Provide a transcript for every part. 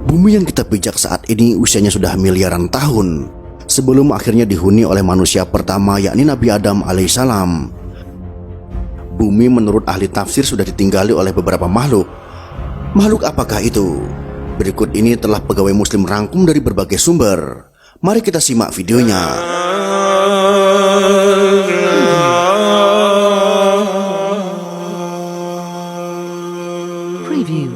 Bumi yang kita pijak saat ini usianya sudah miliaran tahun sebelum akhirnya dihuni oleh manusia pertama, yakni Nabi Adam alaihissalam. Bumi menurut ahli tafsir sudah ditinggali oleh beberapa makhluk. Makhluk apakah itu? Berikut ini telah pegawai muslim rangkum dari berbagai sumber. Mari kita simak videonya. Preview.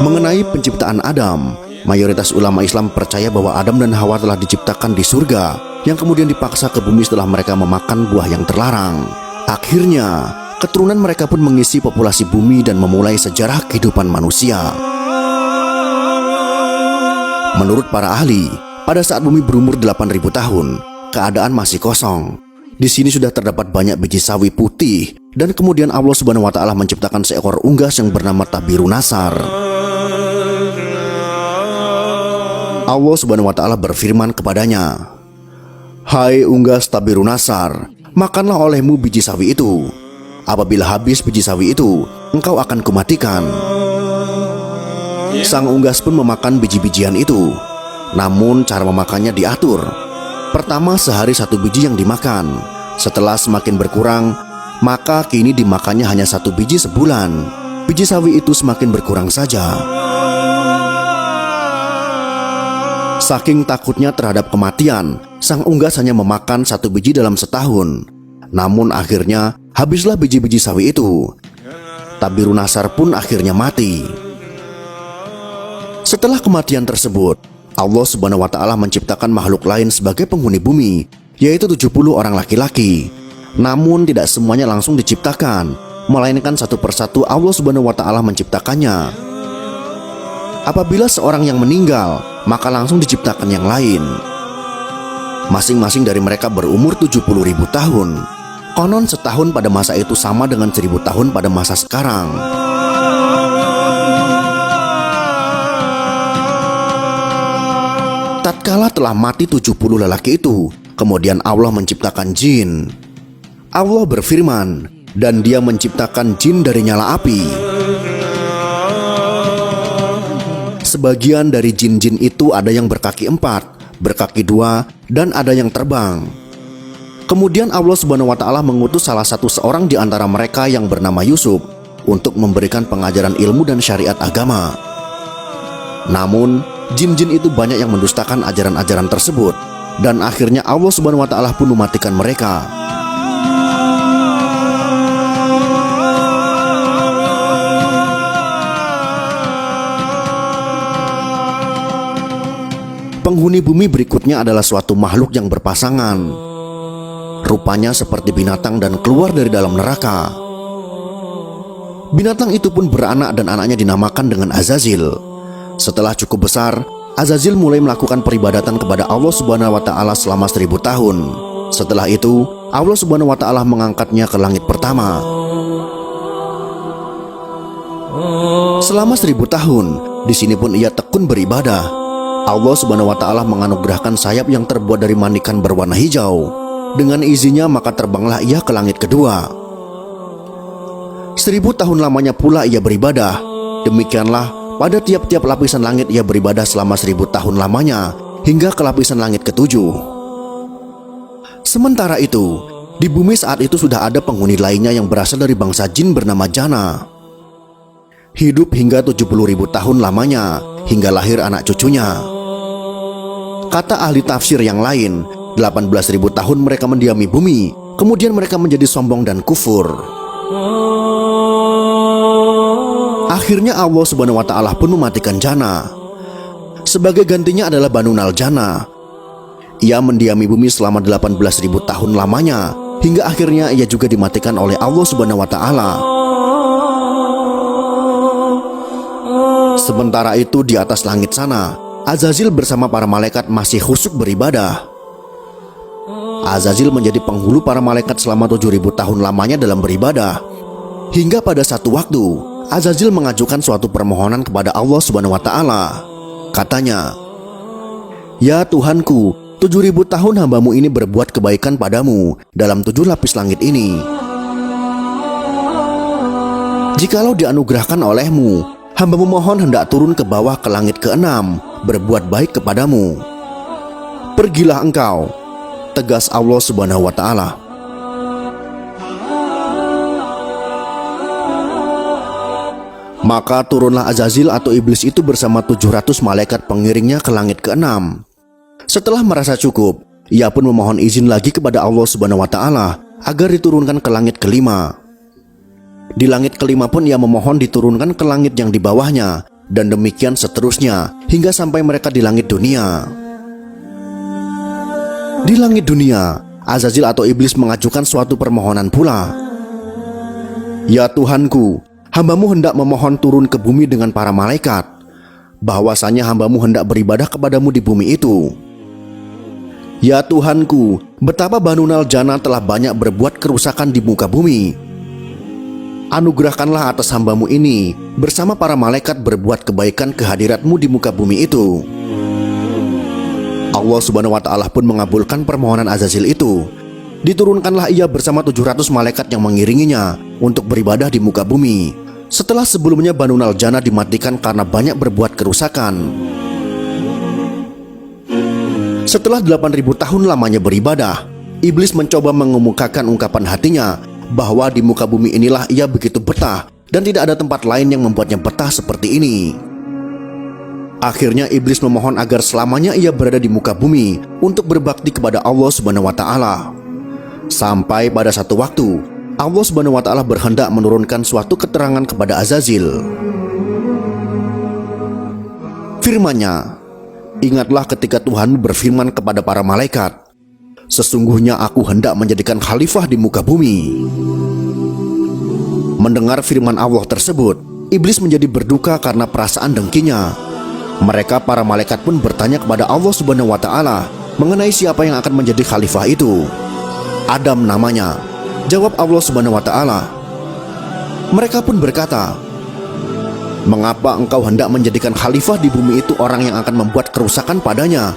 Mengenai penciptaan Adam, mayoritas ulama Islam percaya bahwa Adam dan Hawa telah diciptakan di surga, yang kemudian dipaksa ke bumi setelah mereka memakan buah yang terlarang. Akhirnya, keturunan mereka pun mengisi populasi bumi dan memulai sejarah kehidupan manusia. Menurut para ahli, pada saat bumi berumur 8.000 tahun, keadaan masih kosong. Di sini sudah terdapat banyak biji sawi putih, dan kemudian Allah Subhanahu wa Ta'ala menciptakan seekor unggas yang bernama Tabirunasar. Allah Subhanahu wa Ta'ala berfirman kepadanya, "Hai unggas Tabirunasar, makanlah olehmu biji sawi itu. Apabila habis biji sawi itu, engkau akan kumatikan." Sang unggas pun memakan biji-bijian itu. Namun cara memakannya diatur. Pertama sehari 1 biji yang dimakan. Setelah semakin berkurang, maka kini dimakannya hanya 1 biji sebulan. Biji sawi itu semakin berkurang saja. Saking takutnya terhadap kematian, sang unggas hanya memakan 1 biji dalam setahun. Namun akhirnya habislah biji-biji sawi itu. Tabirunasar pun akhirnya mati. Setelah kematian tersebut, Allah Subhanahu wa Ta'ala menciptakan makhluk lain sebagai penghuni bumi, yaitu 70 orang laki-laki. Namun tidak semuanya langsung diciptakan, melainkan satu persatu Allah Subhanahu wa Ta'ala menciptakannya. Apabila seorang yang meninggal, maka langsung diciptakan yang lain. Masing-masing dari mereka berumur 70.000 tahun. Konon setahun pada masa itu sama dengan 1000 tahun pada masa sekarang. Tatkala telah mati 70 lelaki itu, kemudian Allah menciptakan jin. Allah berfirman, "Dan dia menciptakan jin dari nyala api." Sebagian dari jin-jin itu ada yang berkaki 4, berkaki 2, dan ada yang terbang. Kemudian Allah Subhanahu wa Ta'ala mengutus salah satu seorang di antara mereka yang bernama Yusuf untuk memberikan pengajaran ilmu dan syariat agama. Namun, jin-jin itu banyak yang mendustakan ajaran-ajaran tersebut, dan akhirnya Allah Subhanahu wa Ta'ala pun mematikan mereka. Penghuni bumi berikutnya adalah suatu makhluk yang berpasangan. Rupanya seperti binatang dan keluar dari dalam neraka. Binatang itu pun beranak dan anaknya dinamakan dengan Azazil. Setelah cukup besar, Azazil mulai melakukan peribadatan kepada Allah Subhanahu wa Ta'ala selama 1000 tahun. Setelah itu, Allah Subhanahu wa Ta'ala mengangkatnya ke langit pertama. Selama 1000 tahun, di sini pun ia tekun beribadah. Allah Subhanahu wa Ta'ala menganugerahkan sayap yang terbuat dari manikan berwarna hijau. Dengan izinnya maka terbanglah ia ke langit kedua. 1000 tahun lamanya pula ia beribadah. Demikianlah pada tiap-tiap lapisan langit ia beribadah selama 1000 tahun lamanya, hingga ke lapisan langit ke-7. Sementara itu, di bumi saat itu sudah ada penghuni lainnya yang berasal dari bangsa jin bernama Jana. Hidup hingga 70.000 tahun lamanya, hingga lahir anak cucunya. Kata ahli tafsir yang lain, 18.000 tahun mereka mendiami bumi, kemudian mereka menjadi sombong dan kufur. Akhirnya Allah Subhanahu wa Ta'ala pun mematikan Jana. Sebagai gantinya adalah Banu Naljana. Ia mendiami bumi selama 18.000 tahun lamanya, hingga akhirnya ia juga dimatikan oleh Allah Subhanahu wa Ta'ala. Sementara itu di atas langit sana, Azazil bersama para malaikat masih khusyuk beribadah. Azazil menjadi penghulu para malaikat selama 7.000 tahun lamanya dalam beribadah. Hingga pada satu waktu, Azazil mengajukan suatu permohonan kepada Allah Subhanahu wa Ta'ala. Katanya, "Ya Tuhanku, 7.000 tahun hambamu ini berbuat kebaikan padamu dalam 7 lapis langit ini. Jikalau dianugerahkan olehmu, hamba-Mu mohon hendak turun ke bawah ke langit ke-6, berbuat baik kepadamu. Pergilah engkau, tegas Allah Subhanahu wa Ta'ala. Maka turunlah Azazil atau iblis itu bersama 700 malaikat pengiringnya ke langit ke-6. Setelah merasa cukup, ia pun memohon izin lagi kepada Allah Subhanahu wa Ta'ala agar diturunkan ke langit ke-5. Di langit ke-5 pun ia memohon diturunkan ke langit yang di bawahnya, dan demikian seterusnya hingga sampai mereka di langit dunia. Di langit dunia, Azazil atau iblis mengajukan suatu permohonan pula. Ya Tuhanku, hamba-Mu hendak memohon turun ke bumi dengan para malaikat, bahwasanya hamba-Mu hendak beribadah kepadamu di bumi itu. Ya Tuhanku, betapa Banu Naljana telah banyak berbuat kerusakan di muka bumi. Anugerahkanlah atas hamba-Mu ini bersama para malaikat berbuat kebaikan kehadirat-Mu di muka bumi itu. Allah Subhanahu wa Ta'ala pun mengabulkan permohonan Azazil itu. Diturunkanlah ia bersama 700 malaikat yang mengiringinya untuk beribadah di muka bumi, setelah sebelumnya Banu Naljana dimatikan karena banyak berbuat kerusakan. Setelah 8.000 tahun lamanya beribadah, iblis mencoba mengemukakan ungkapan hatinya bahwa di muka bumi inilah ia begitu betah dan tidak ada tempat lain yang membuatnya betah seperti ini. Akhirnya iblis memohon agar selamanya ia berada di muka bumi untuk berbakti kepada Allah Subhanahu wa Ta'ala. Sampai pada satu waktu, Allah Subhanahu wa Ta'ala berhendak menurunkan suatu keterangan kepada Azazil. Firman-Nya, ingatlah ketika Tuhan berfirman kepada para malaikat, sesungguhnya aku hendak menjadikan khalifah di muka bumi. Mendengar firman Allah tersebut, iblis menjadi berduka karena perasaan dengkinya. Mereka para malaikat pun bertanya kepada Allah Subhanahu wa Ta'ala mengenai siapa yang akan menjadi khalifah itu. Adam namanya, jawab Allah Subhanahu wa Ta'ala. Mereka pun berkata, mengapa engkau hendak menjadikan khalifah di bumi itu orang yang akan membuat kerusakan padanya?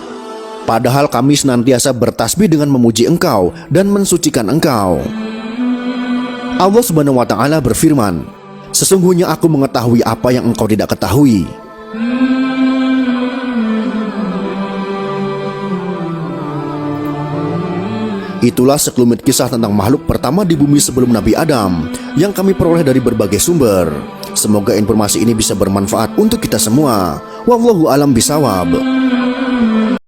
Padahal kami senantiasa bertasbih dengan memuji engkau dan mensucikan engkau. Allah Subhanahu wa Ta'ala berfirman, sesungguhnya aku mengetahui apa yang engkau tidak ketahui. Itulah sekelumit kisah tentang makhluk pertama di bumi sebelum Nabi Adam yang kami peroleh dari berbagai sumber. Semoga informasi ini bisa bermanfaat untuk kita semua. Wallahu a'lam bishawab.